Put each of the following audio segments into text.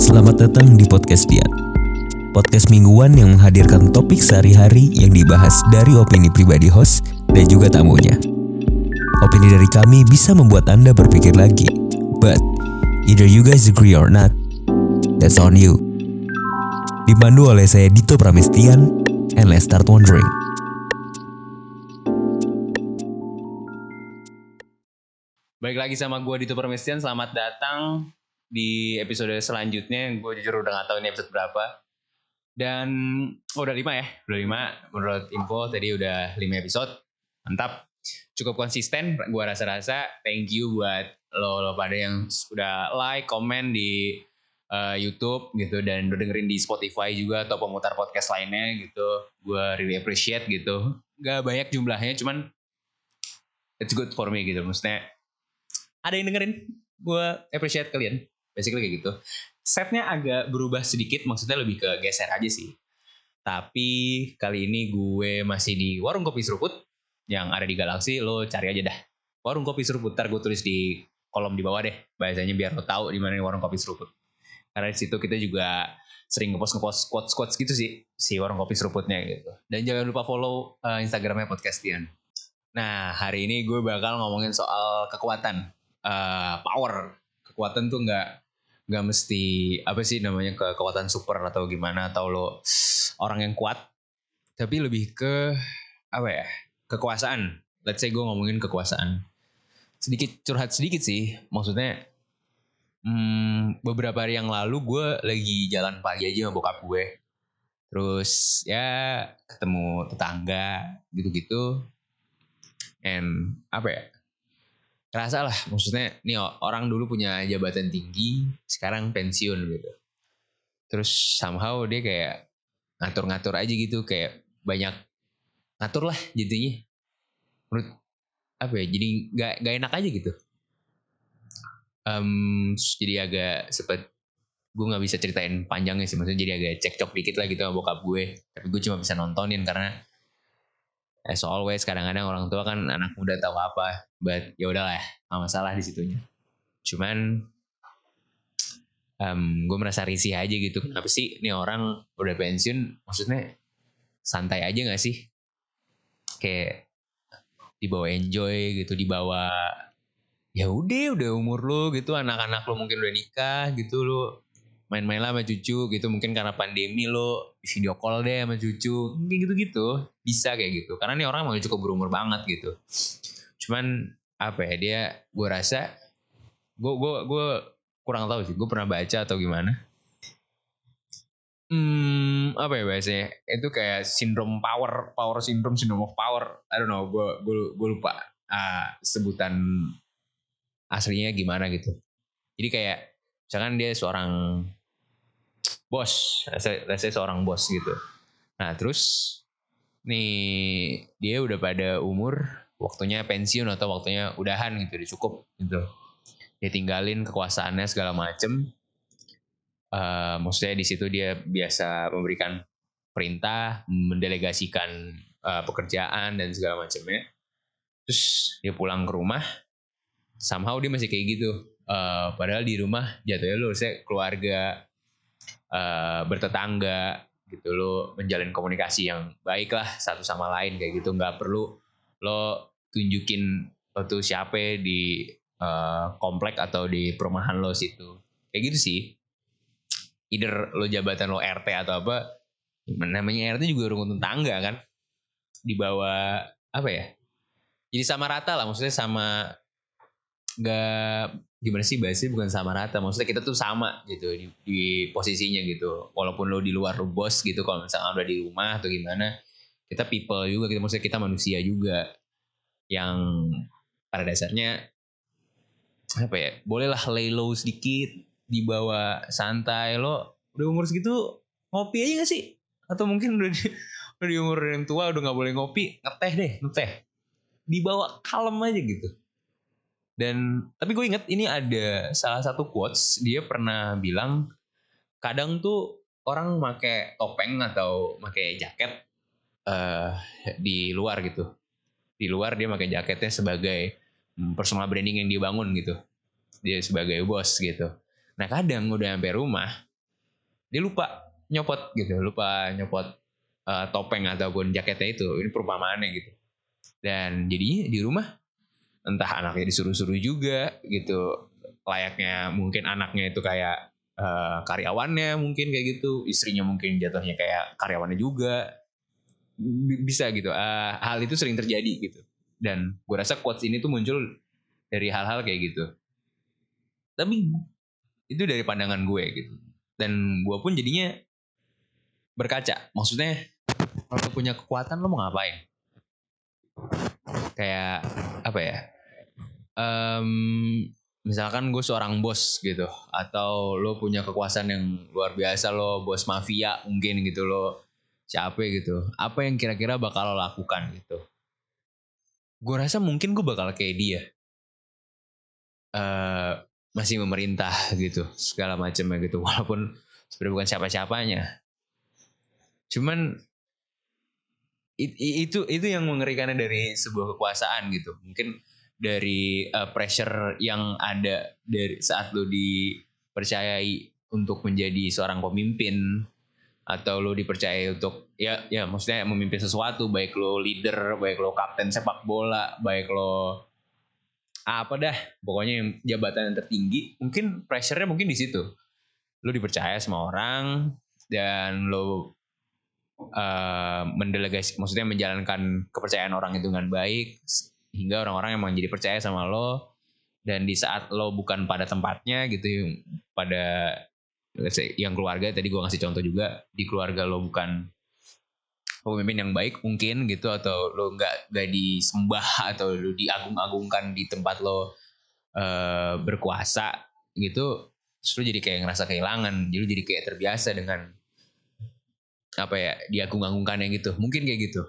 Selamat datang di Podcast Dian. Podcast mingguan yang menghadirkan topik sehari-hari yang dibahas dari opini pribadi host dan juga tamunya. Opini dari kami bisa membuat Anda berpikir lagi. But, either you guys agree or not, that's on you. Dipandu oleh saya Dito Pramestian, and let's start wondering. Balik lagi sama gue Dito Pramestian. Selamat datang di episode selanjutnya. Gue jujur udah gak tahu ini episode berapa. Dan udah 5 ya. Udah 5. Menurut info tadi udah 5 episode. Mantap. Cukup konsisten. Gue rasa-rasa thank you buat lo pada yang udah like, komen di YouTube gitu. Dan udah dengerin di Spotify juga atau pemutar podcast lainnya gitu. Gue really appreciate gitu. Gak banyak jumlahnya, cuman it's good for me gitu. Maksudnya ada yang dengerin, gue appreciate kalian. Basically kayak gitu. Setnya agak berubah sedikit, maksudnya lebih ke geser aja sih. Tapi kali ini gue masih di Warung Kopi Seruput yang ada di Galaxy. Lo cari aja dah Warung Kopi Seruput. Ntar gue tulis di kolom di bawah deh bahasanya biar lo tahu di mana Warung Kopi Seruput. Karena di situ kita juga sering ngepost quotes gitu sih si Warung Kopi Seruputnya gitu. Dan jangan lupa follow Instagramnya Podcast Dian. Nah, hari ini gue bakal ngomongin soal kekuatan, power. Kekuatan tuh nggak mesti apa sih namanya kekuatan super atau gimana, atau lo orang yang kuat, tapi lebih ke apa ya, kekuasaan. Let's say gue ngomongin kekuasaan. Sedikit curhat sedikit sih, maksudnya beberapa hari yang lalu gue lagi jalan pagi aja sama bokap gue. Terus ya ketemu tetangga gitu-gitu. And apa ya, kerasa lah, maksudnya nih orang dulu punya jabatan tinggi, sekarang pensiun gitu. Terus somehow dia kayak ngatur-ngatur aja gitu, kayak banyak ngatur lah jadinya. Menurut apa ya, jadi gak enak aja gitu. Jadi agak sempet, gue gak bisa ceritain panjangnya sih, maksudnya jadi agak cekcok dikit lah gitu sama bokap gue. Tapi gue cuma bisa nontonin karena as always kadang-kadang orang tua kan anak muda tahu apa, but ya udahlah, nggak masalah di situnya. Cuman gue merasa risih aja gitu. Kenapa sih ini orang udah pensiun, maksudnya santai aja nggak sih? Kayak dibawa enjoy gitu, dibawa ya udah umur lo gitu, anak-anak lo mungkin udah nikah gitu, lo main-main lah sama cucu gitu, mungkin karena pandemi lo video call deh sama cucu, kayak gitu-gitu bisa kayak gitu, karena nih orang mau cukup berumur banget gitu. Cuman apa ya, dia gue rasa gue kurang tahu sih, gue pernah baca atau gimana, apa ya bahasanya, itu kayak sindrom power syndrome of power, I don't know, gue lupa sebutan aslinya gimana gitu. Jadi kayak misalkan dia seorang bos, let's say seorang bos gitu. Nah terus nih dia udah pada umur waktunya pensiun atau waktunya udahan gitu, udah cukup gitu. Dia tinggalin kekuasaannya segala macem. Maksudnya di situ dia biasa memberikan perintah, mendelegasikan pekerjaan dan segala macamnya. Terus dia pulang ke rumah, somehow dia masih kayak gitu. Padahal di rumah jatuhnya lo harusnya keluarga, bertetangga gitu, lo menjalin komunikasi yang baik lah satu sama lain kayak gitu. Nggak perlu lo tunjukin lo tuh siapa di komplek atau di perumahan lo situ, kayak gitu sih. Either lo jabatan lo RT atau apa, namanya RT juga rukun tetangga kan, di bawah apa ya, jadi sama rata lah, maksudnya sama, gak gimana sih bahasanya, bukan sama rata, maksudnya kita tuh sama gitu di posisinya gitu. Walaupun lo di luar lo bos gitu, kalau misalnya udah di rumah atau gimana, kita people juga gitu, maksudnya kita manusia juga yang pada dasarnya apa ya, bolehlah lay low sedikit, dibawa santai. Lo udah umur segitu ngopi aja gak sih? Atau mungkin udah di umur yang tua udah gak boleh ngopi, ngeteh dibawa kalem aja gitu. Dan tapi gue inget ini ada salah satu quotes, dia pernah bilang kadang tuh orang pakai topeng atau pakai jaket di luar gitu. Di luar dia pakai jaketnya sebagai personal branding yang dia bangun gitu. Dia sebagai bos gitu. Nah kadang udah sampai rumah, dia lupa nyopot gitu, lupa nyopot topeng ataupun jaketnya itu. Ini perumpamaannya gitu. Dan jadinya di rumah entah anaknya disuruh-suruh juga gitu, layaknya mungkin anaknya itu kayak karyawannya mungkin kayak gitu, istrinya mungkin jatuhnya kayak karyawannya juga. Bisa gitu. Hal itu sering terjadi gitu. Dan gue rasa quotes ini tuh muncul dari hal-hal kayak gitu. Tapi itu dari pandangan gue gitu. Dan gue pun jadinya berkaca. Maksudnya kalau lo punya kekuatan lo mau ngapain? Kayak apa ya? Em, Misalkan gue seorang bos gitu, atau lo punya kekuasaan yang luar biasa, lo bos mafia mungkin gitu, lo siapa gitu, apa yang kira-kira bakal lo lakukan gitu? Gue rasa mungkin gue bakal kayak dia, eh masih memerintah gitu segala macamnya gitu, walaupun sebenarnya bukan siapa-siapanya. Cuman itu yang mengerikannya dari sebuah kekuasaan gitu. Mungkin dari pressure yang ada dari saat lo dipercayai untuk menjadi seorang pemimpin, atau lo dipercaya untuk ya maksudnya memimpin sesuatu, baik lo leader, baik lo kapten sepak bola, baik lo apa dah, pokoknya yang jabatan yang tertinggi, mungkin pressure-nya mungkin di situ. Lo dipercaya sama orang dan lo mendelegasi, maksudnya menjalankan kepercayaan orang itu dengan baik hingga orang-orang emang jadi percaya sama lo. Dan di saat lo bukan pada tempatnya gitu, pada yang keluarga tadi gue ngasih contoh juga, di keluarga lo bukan pemimpin yang baik mungkin gitu, atau lo nggak disembah atau lo diagung-agungkan di tempat lo berkuasa gitu, terus lo jadi kayak ngerasa kehilangan, jadi lo jadi kayak terbiasa dengan apa ya, diagung-agungkannya gitu, mungkin kayak gitu.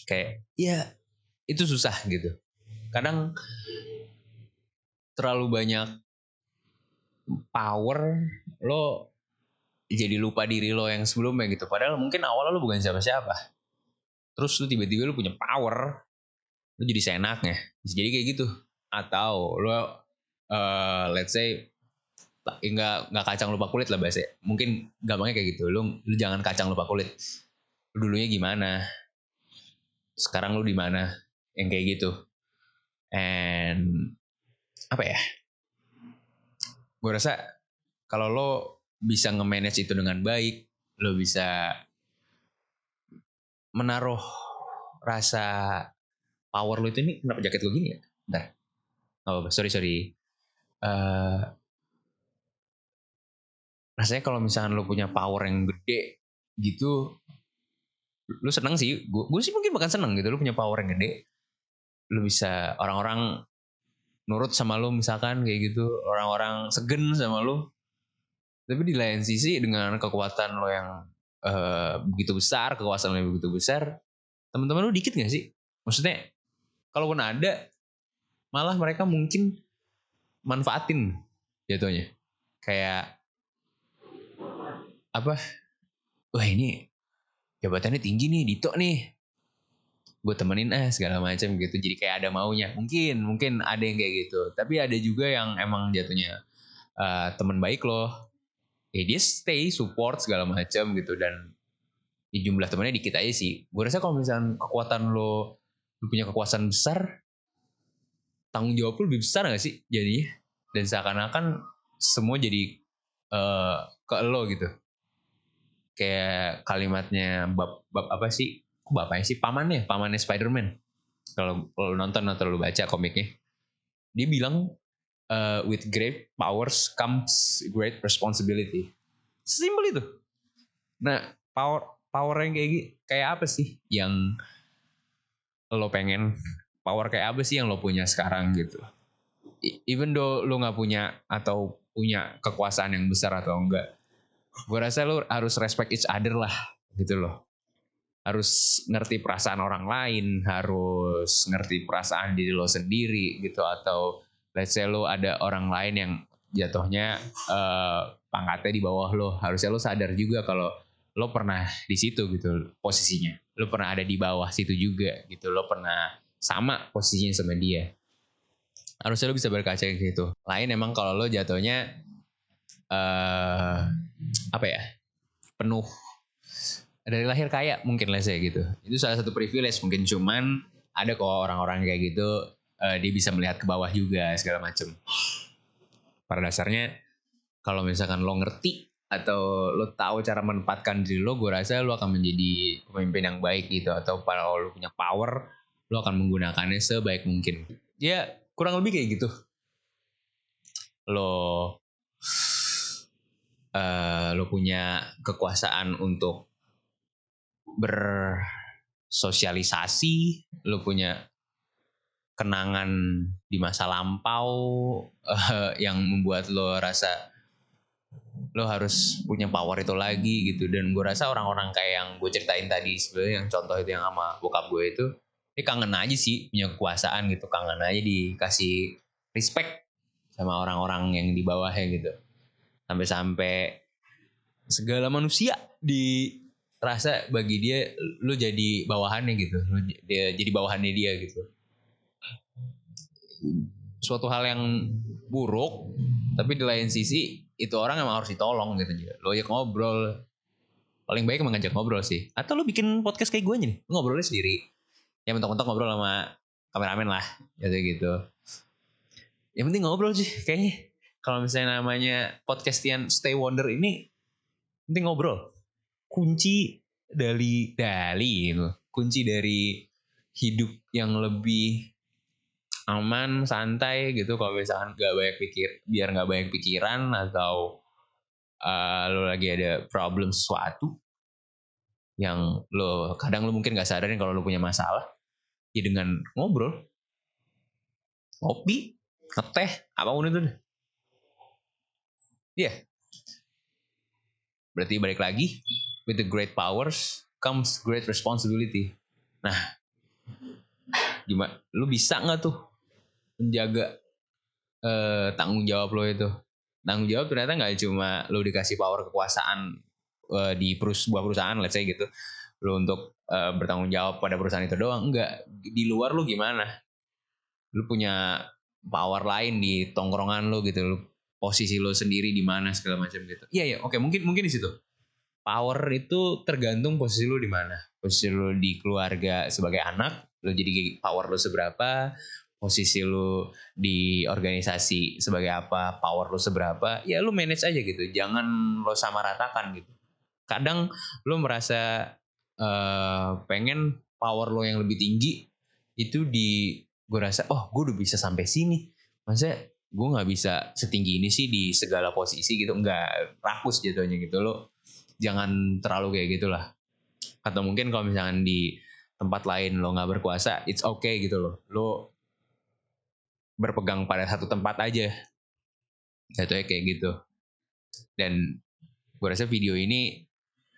Kayak ya itu susah gitu, kadang terlalu banyak power, lo jadi lupa diri lo yang sebelumnya gitu, padahal mungkin awalnya lo bukan siapa-siapa, terus lo tiba-tiba lo punya power, lo jadi seenaknya, bisa jadi kayak gitu. Atau lo let's say nggak kacang lupa kulit lah bahasa, mungkin gampangnya kayak gitu, lo jangan kacang lupa kulit, lo dulunya gimana, sekarang lo di mana, yang kayak gitu. And apa ya, gue rasa kalau lo bisa nge-manage itu dengan baik, lo bisa menaruh rasa power lo itu. Ini kenapa jaket lo gini ya? Bentar. Oh, sorry. Eh Rasanya kalau misalkan lo punya power yang gede gitu, lo seneng sih. Gue sih mungkin bahkan seneng gitu, lo punya power yang gede. Lo bisa orang-orang nurut sama lo misalkan kayak gitu, orang-orang segen sama lo. Tapi di lain sisi dengan kekuatan lo yang begitu besar, kekuasaan lo yang begitu besar, teman-teman lo dikit gak sih? Maksudnya kalaupun ada, malah mereka mungkin manfaatin jatuhnya. Kayak apa? Wah ini jabatannya tinggi nih, Dito nih, gue temenin segala macam gitu. Jadi kayak ada maunya. Mungkin ada yang kayak gitu. Tapi ada juga yang emang jatuhnya teman baik loh. Dia stay support segala macam gitu, dan di jumlah temannya dikit aja sih. Gue rasa kalau misalnya kekuatan lo punya kekuasaan besar, tanggung jawab lo lebih besar gak sih jadinya? Dan seakan-akan semua jadi ke lo gitu. Kayak kalimatnya bab apa sih? Kok bapaknya sih? Pamannya Spider-Man. Kalau lo nonton atau lo baca komiknya, dia bilang with great powers comes great responsibility. Simpel itu. Nah, power yang kayak apa sih yang lo pengen? Power kayak apa sih yang lo punya sekarang gitu? Even though lo nggak punya atau punya kekuasaan yang besar atau enggak, gue rasa lo harus respect each other lah gitu loh. Harus ngerti perasaan orang lain, harus ngerti perasaan diri lo sendiri gitu. Atau let's say lo ada orang lain yang jatuhnya pangkatnya di bawah lo, harusnya lo sadar juga kalau lo pernah di situ gitu posisinya, lo pernah ada di bawah situ juga gitu, lo pernah sama posisinya sama dia. Harusnya lo bisa berkaca kayak gitu. Lain emang kalau lo jatuhnya apa ya, penuh dari lahir kaya mungkin lah saya gitu. Itu salah satu privilege mungkin, cuman ada kok orang-orang kayak gitu, dia bisa melihat ke bawah juga segala macem. Pada dasarnya kalau misalkan lo ngerti atau lo tahu cara menempatkan diri lo, gue rasa lo akan menjadi pemimpin yang baik gitu. Atau kalau lo punya power, lo akan menggunakannya sebaik mungkin. Ya kurang lebih kayak gitu. Lo punya kekuasaan untuk bersosialisasi, lo punya kenangan di masa lampau yang membuat lo rasa lo harus punya power itu lagi gitu. Dan gue rasa orang-orang kayak yang gue ceritain tadi sebenarnya, yang contoh itu yang sama bokap gue itu, dia kangen aja sih punya kekuasaan gitu, kangen aja dikasih respect sama orang-orang yang di bawahnya gitu. Sampai-sampai segala manusia dirasa bagi dia lo jadi bawahannya gitu, dia jadi bawahannya dia gitu. Suatu hal yang buruk, tapi di lain sisi itu orang emang harus ditolong gitu. Lo ajak ngobrol, paling baik emang ngajak ngobrol sih. Atau lo bikin podcast kayak gue nih, ngobrolnya sendiri, ya mentok-mentok ngobrol sama kameramen lah gitu. Yang penting ngobrol sih kayaknya. Kalau misalnya namanya podcastian Stay Wonder ini, penting ngobrol. Kunci dari itu, kunci dari hidup yang lebih aman, santai gitu. Kalau misalkan biar nggak banyak pikiran, atau lo lagi ada problem sesuatu yang kadang lo mungkin nggak sadarin kalau lo punya masalah, ya dengan ngobrol, ngopi, ngeteh, apapun itu deh. Iya. Yeah. Berarti balik lagi, with the great powers comes great responsibility. Nah, gimana? Lo bisa nggak tuh menjaga tanggung jawab lo itu? Tanggung jawab ternyata nggak cuma lo dikasih power kekuasaan di sebuah perusahaan, let's say gitu, lo untuk bertanggung jawab pada perusahaan itu doang. Enggak, di luar lo gimana? Lo punya power lain di tongkrongan lo gitu, lo posisi lo sendiri di mana segala macam gitu. Iya, oke, mungkin di situ. Power itu tergantung posisi lo di mana. Posisi lo di keluarga sebagai anak, lo jadi power lo seberapa. Posisi lo di organisasi sebagai apa, power lo seberapa. Ya lo manage aja gitu, jangan lo samaratakan gitu. Kadang lo merasa pengen power lo yang lebih tinggi itu gue rasa, gue udah bisa sampai sini, masa gue nggak bisa setinggi ini sih di segala posisi gitu. Nggak rakus jatuhnya gitu. Lo jangan terlalu kayak gitulah. Atau mungkin kalau misalkan di tempat lain lo nggak berkuasa, it's okay gitu loh. Lo berpegang pada satu tempat aja, jatuhnya kayak gitu. Dan gue rasa video ini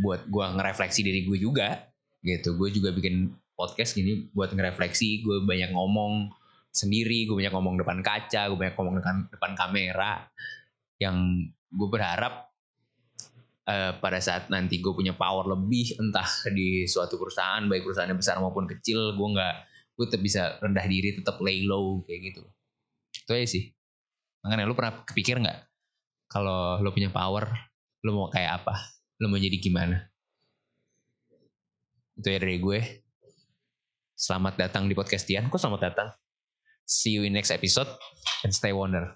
buat gue ngerefleksi diri gue juga gitu. Gue juga bikin podcast gini buat ngerefleksi. Gue banyak ngomong sendiri, gue banyak ngomong depan kaca, gue banyak ngomong depan kamera. Yang gue berharap pada saat nanti gue punya power lebih, entah di suatu perusahaan, baik perusahaannya besar maupun kecil, gue tetap bisa rendah diri, tetap lay low kayak gitu. Itu aja sih. Makanya lu pernah kepikir nggak kalau lu punya power, lu mau kayak apa? Lu mau jadi gimana? Itu ya dari gue. Selamat datang di podcast Tian. Kok selamat datang? See you in next episode and stay wonder.